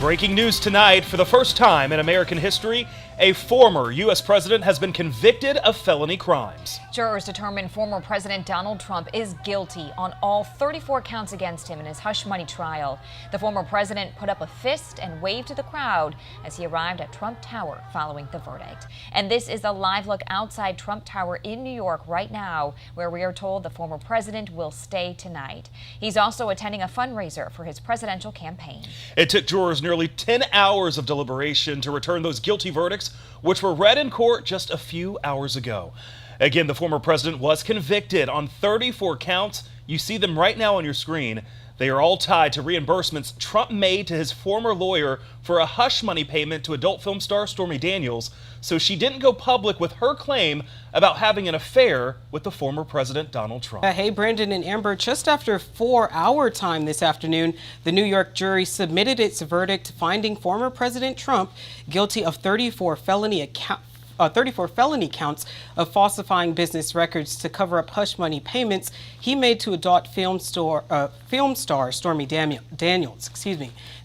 Breaking news tonight, for the first time in American history, a former U.S. president has been convicted of felony crimes. Jurors determined former President Donald Trump is guilty on all 34 counts against him in his hush money trial. The former president put up a fist and waved to the crowd as he arrived at Trump Tower following the verdict. And this is a live look outside Trump Tower in New York right now, where we are told the former president will stay tonight. He's also attending a fundraiser for his presidential campaign. It took jurors nearly 10 hours of deliberation to return those guilty verdicts, which were read in court just a few hours ago. Again, the former president was convicted on 34 counts. You see them right now on your screen. They are all tied to reimbursements Trump made to his former lawyer for a hush money payment to adult film star Stormy Daniels, so she didn't go public with her claim about having an affair with the former president Donald Trump. Hey, Brandon and Amber, just after 4-hour time this afternoon, the New York jury submitted its verdict finding former President Trump guilty of 34 felony counts of falsifying business records to cover up hush money payments he made to adult film star Stormy Daniels.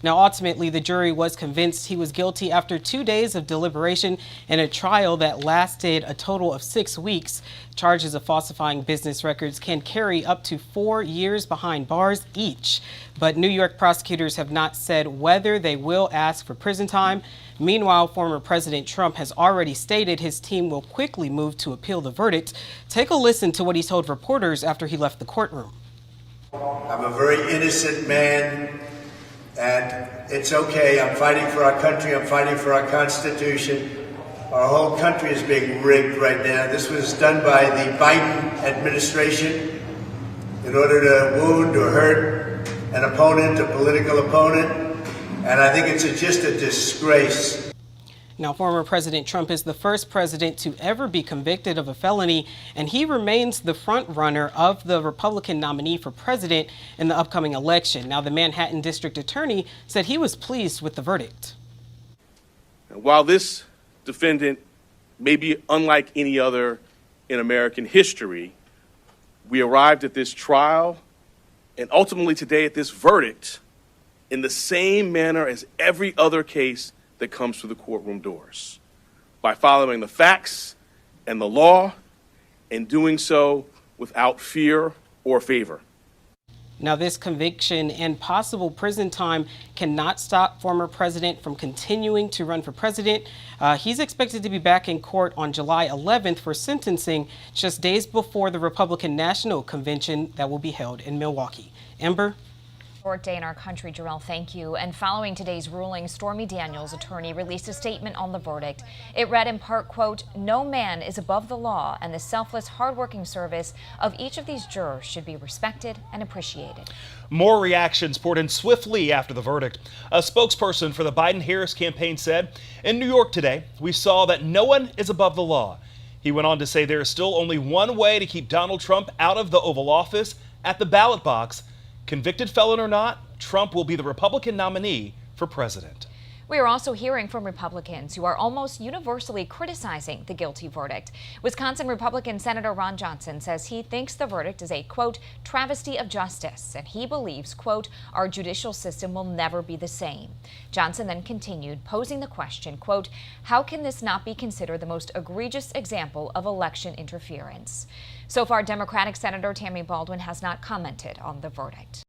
Now, ultimately, the jury was convinced he was guilty after 2 days of deliberation in a trial that lasted a total of 6 weeks. Charges of falsifying business records can carry up to 4 years behind bars each. But New York prosecutors have not said whether they will ask for prison time. Meanwhile, former President Trump has already stated his team will quickly move to appeal the verdict. Take a listen to what he told reporters after he left the courtroom. I'm a very innocent man, and it's okay. I'm fighting for our country. I'm fighting for our Constitution. Our whole country is being rigged right now. This was done by the Biden administration in order to wound or hurt an opponent, a political opponent. And I think it's just a disgrace. Now, former President Trump is the first president to ever be convicted of a felony, and he remains the front runner of the Republican nominee for president in the upcoming election. Now, the Manhattan District Attorney said he was pleased with the verdict. While this defendant may be unlike any other in American history, we arrived at this trial and ultimately today at this verdict in the same manner as every other case that comes through the courtroom doors, by following the facts and the law and doing so without fear or favor. Now, this conviction and possible prison time cannot stop former president from continuing to run for president. He's expected to be back in court on July 11th for sentencing, just days before the Republican National Convention that will be held in Milwaukee. Amber? Short day in our country, Jarrell, thank you. And following today's ruling, Stormy Daniels' attorney released a statement on the verdict. It read in part, quote, "No man is above the law, and the selfless, hardworking service of each of these jurors should be respected and appreciated." More reactions poured in swiftly after the verdict. A spokesperson for the Biden-Harris campaign said, "In New York today, we saw that no one is above the law." He went on to say there is still only one way to keep Donald Trump out of the Oval Office, at the ballot box. Convicted felon or not, Trump will be the Republican nominee for president. We are also hearing from Republicans who are almost universally criticizing the guilty verdict. Wisconsin Republican Senator Ron Johnson says he thinks the verdict is a, quote, travesty of justice, and he believes, quote, our judicial system will never be the same. Johnson then continued, posing the question, quote, how can this not be considered the most egregious example of election interference? So far, Democratic Senator Tammy Baldwin has not commented on the verdict.